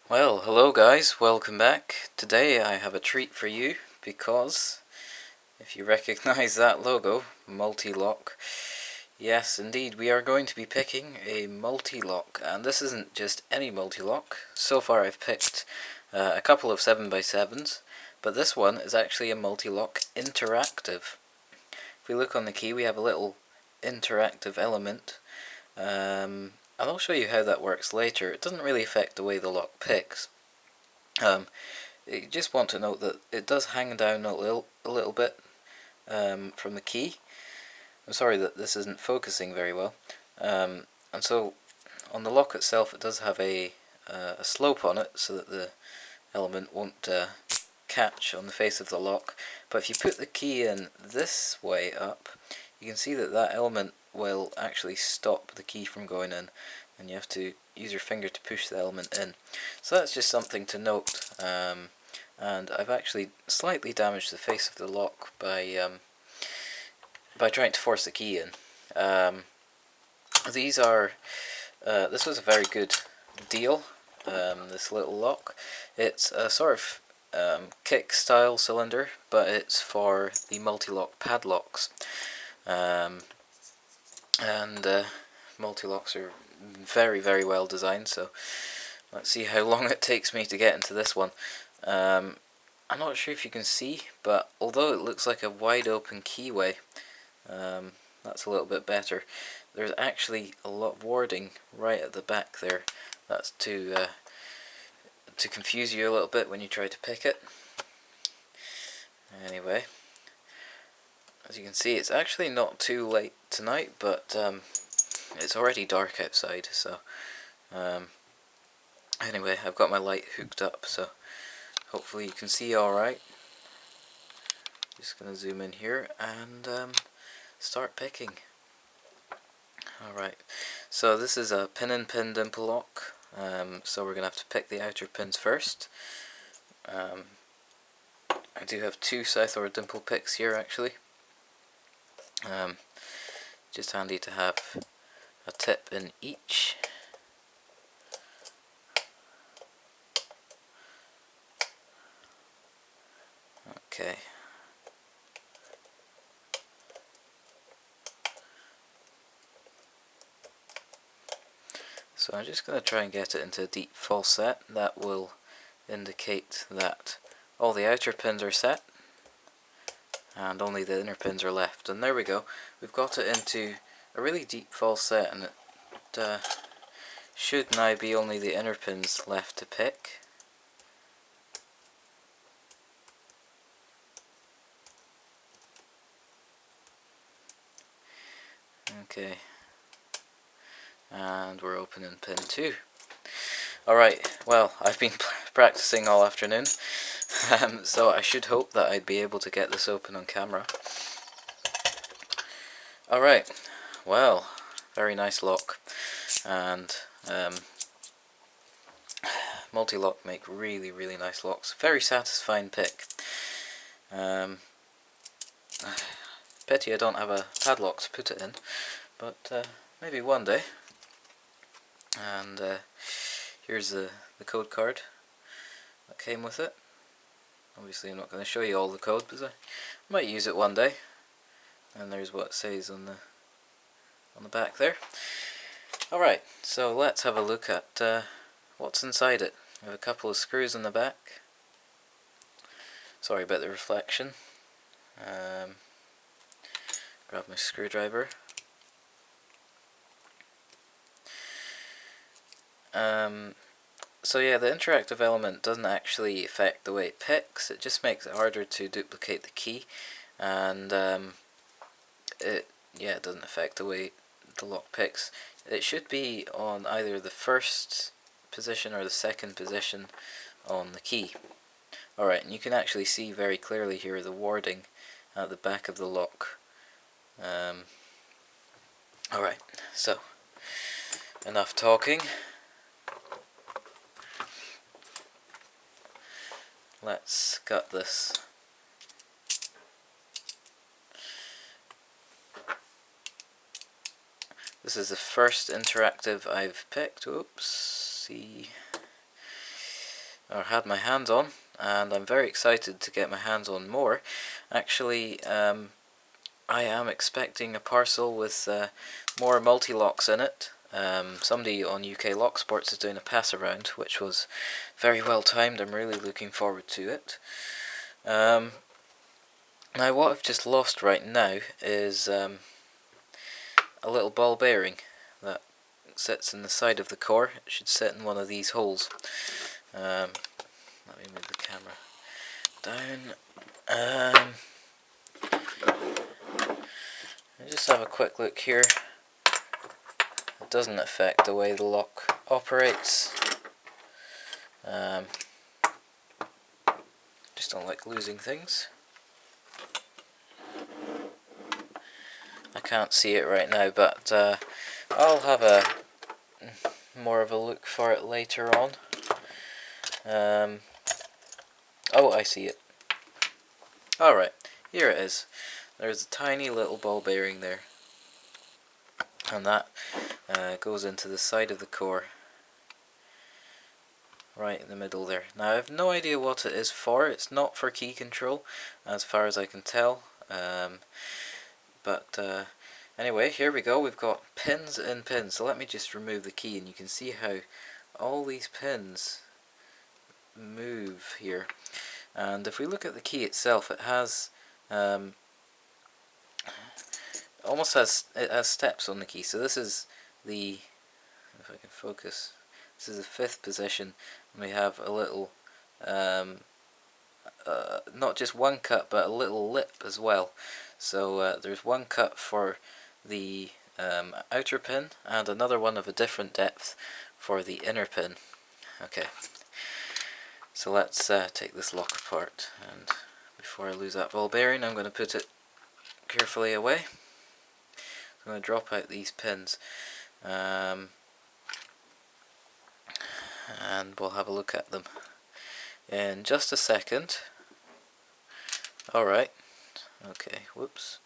Well, hello guys, welcome back. Today I have a treat for you because if you recognize that logo, Mul-T-Lock, yes indeed we are going to be picking a Mul-T-Lock, and this isn't just any Mul-T-Lock. So far I've picked a couple of 7x7s, but this one is actually a Mul-T-Lock interactive. If we look on the key we have a little interactive element. And I'll show you how that works later. It doesn't really affect the way the lock picks. You just want to note that it does hang down a little bit from the key. I'm sorry that this isn't focusing very well. And so on the lock itself it does have a slope on it so that the element won't catch on the face of the lock. But if you put the key in this way up, you can see that that element will actually stop the key from going in, and you have to use your finger to push the element in. So that's just something to note. And I've actually slightly damaged the face of the lock by trying to force the key in. These are this was a very good deal. This little lock. It's a sort of kick style cylinder, but it's for the Mul-T-Lock padlocks. Mul-T-Locks are very well designed, so let's see how long it takes me to get into this one. I'm not sure if you can see, but although it looks like a wide open keyway, that's a little bit better. There's actually a lot of warding right at the back there. That's to confuse you a little bit when you try to pick it. Anyway, as you can see, it's actually not too late tonight, but it's already dark outside, so anyway, I've got my light hooked up, so hopefully you can see alright. Just going to zoom in here and start picking. Alright, so this is a pin-in-pin dimple lock, so we're going to have to pick the outer pins first. I do have two southward dimple picks here actually. Just handy to have a tip in each. Okay. So I'm just going to try and get it into a deep falset. That will indicate that all the outer pins are set and only the inner pins are left. And there we go. We've got it into a really deep falset, and it should now be only the inner pins left to pick. Okay, and we're opening pin 2. Alright, well, I've been practicing all afternoon, so I should hope that I'd be able to get this open on camera. Alright, well, very nice lock, and Mul-T-Lock make really nice locks. Very satisfying pick. Pity I don't have a padlock to put it in, but maybe one day. And here's the code card that came with it. Obviously I'm not going to show you all the code, because I might use it one day. And there's what it says on the back there. Alright, so let's have a look at what's inside it. We have a couple of screws in the back. Sorry about the reflection. Grab my screwdriver. So yeah, the interactive element doesn't actually affect the way it picks. It just makes it harder to duplicate the key, and it doesn't affect the way the lock picks. It should be on either the first position or the second position on the key. Alright, and you can actually see very clearly here the warding at the back of the lock. Alright, so enough talking. Let's gut this. This is the first interactive I've picked. Oops, see. or had my hands on, and I'm very excited to get my hands on more. Actually, I am expecting a parcel with more Mul-T-Locks in it. Somebody on UK Lock Sports is doing a pass around, which was very well timed. I'm really looking forward to it. Now what I've just lost right now is a little ball bearing that sits in the side of the core. It should sit in one of these holes. Let me move the camera down. Just have a quick look here. It doesn't affect the way the lock operates. Just don't like losing things. I can't see it right now, but I'll have a more of a look for it later on. Oh, I see it. Alright, here it is. There's a tiny little ball bearing there, and that goes into the side of the core, right in the middle there. Now I have no idea what it is for. It's not for key control, as far as I can tell. But anyway, here we go. We've got pins in pins. So let me just remove the key, and you can see how all these pins move here. And if we look at the key itself, it has it has steps on the key. So this is the, if I can focus, this is the 5th position, and we have a little not just one cut, but a little lip as well. So there's one cut for the outer pin, and another one of a different depth for the inner pin. Okay, so let's take this lock apart, and before I lose that ball bearing, I'm going to put it carefully away. I'm going to drop out these pins, and we'll have a look at them in just a second. Alright, okay, whoops,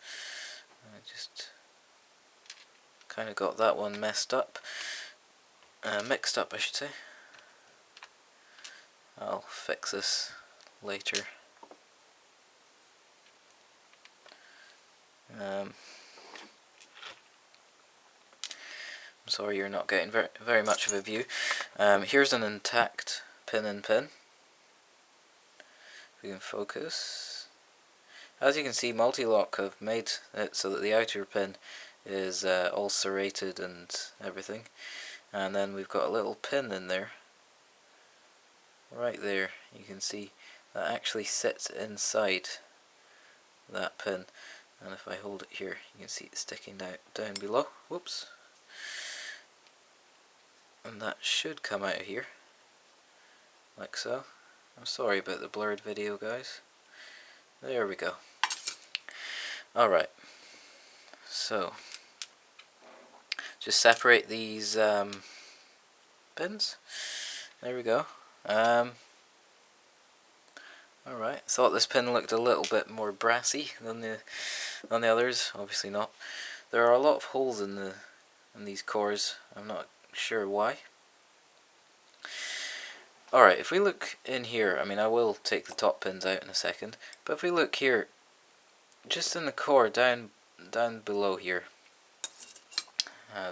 I just kind of got that one mixed up, I should say. I'll fix this later. I'm sorry you're not getting very much of a view. Here's an intact pin in pin. If we can focus. As you can see, Mul-T-Lock have made it so that the outer pin is all serrated and everything. And then we've got a little pin in there. Right there, you can see that actually sits inside that pin. And if I hold it here, you can see it sticking down below. Whoops. And that should come out of here, like so. I'm sorry about the blurred video, guys. There we go. Alright, so just separate these pins. There we go. Alright, thought this pin looked a little bit more brassy than the others. Obviously not. There are a lot of holes in these cores. I'm not sure why. Alright, if we look in here, I mean, I will take the top pins out in a second, but if we look here, just in the core down below here,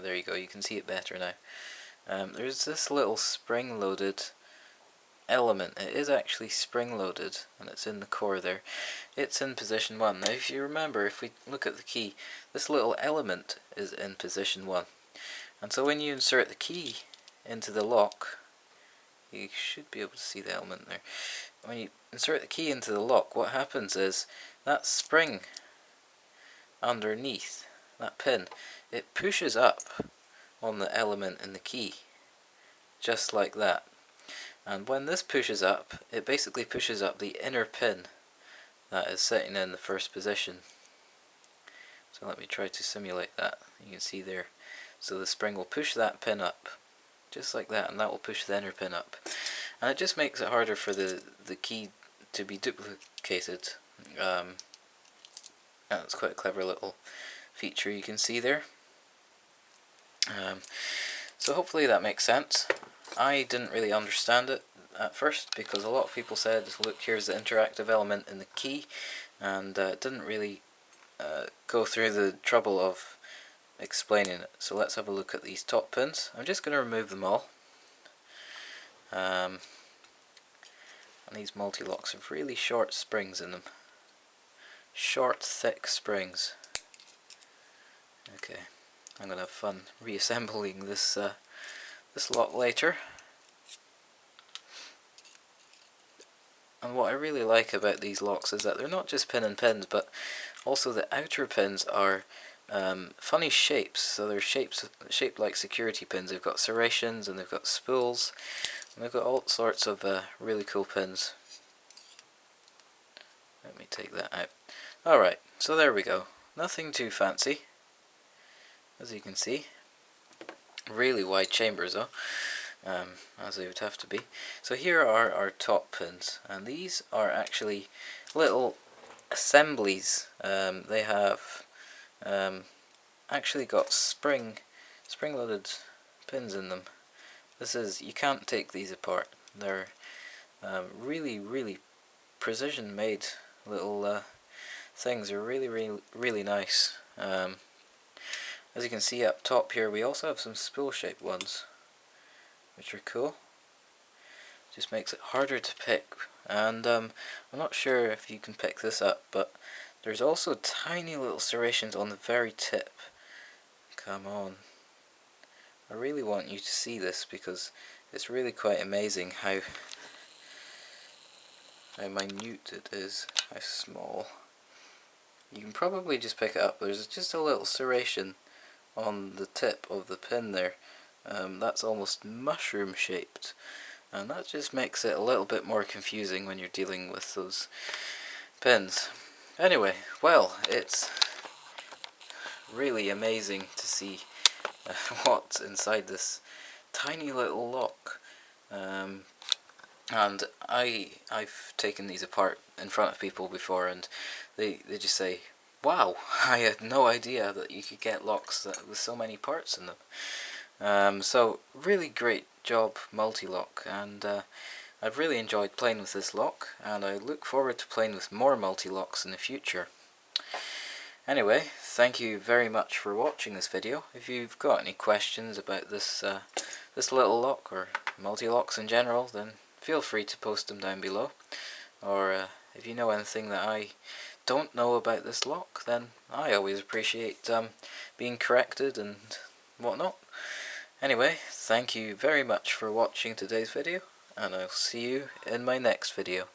there you go, you can see it better now. There's this little spring-loaded element. It is actually spring-loaded, and it's in the core there. It's in position 1. Now if you remember, if we look at the key, this little element is in position 1. And so when you insert the key into the lock, you should be able to see the element there. When you insert the key into the lock, what happens is that spring underneath that pin, it pushes up on the element in the key, just like that. And when this pushes up, it basically pushes up the inner pin that is sitting in the 1st position. So let me try to simulate that. You can see there. So the spring will push that pin up, just like that, and that will push the inner pin up. And it just makes it harder for the key to be duplicated. That's quite a clever little feature you can see there. So hopefully that makes sense. I didn't really understand it. at first, because a lot of people said, look, here's the interactive element in the key, and didn't really go through the trouble of explaining it. So let's have a look at these top pins. I'm just going to remove them all. And these multi-locks have really short springs in them. Short, thick springs. Okay, I'm going to have fun reassembling this this lock later. And what I really like about these locks is that they're not just pin and pins, but also the outer pins are funny shapes. So they're shaped like security pins. They've got serrations and they've got spools, and they've got all sorts of really cool pins. Let me take that out. Alright, so there we go. Nothing too fancy, as you can see. Really wide chambers though, as they would have to be. So here are our top pins, and these are actually little assemblies. They have actually got spring-loaded pins in them. You can't take these apart. They're really precision made little things. Are really nice. As you can see up top here, we also have some spool shaped ones, which are cool. Just makes it harder to pick, and I'm not sure if you can pick this up, but there's also tiny little serrations on the very tip. Come on. I really want you to see this, because it's really quite amazing how minute it is, how small. You can probably just pick it up. There's just a little serration on the tip of the pin there. That's almost mushroom shaped, and that just makes it a little bit more confusing when you're dealing with those pins. Anyway, well, it's really amazing to see what's inside this tiny little lock. And I've taken these apart in front of people before, and they just say, wow, I had no idea that you could get locks with so many parts in them. So really great job, Mul-T-Lock, and I've really enjoyed playing with this lock, and I look forward to playing with more Mul-T-Locks in the future. Anyway, thank you very much for watching this video. If you've got any questions about this this little lock, or Mul-T-Locks in general, then feel free to post them down below. Or if you know anything that I don't know about this lock, then I always appreciate being corrected and whatnot. Anyway, thank you very much for watching today's video, and I'll see you in my next video.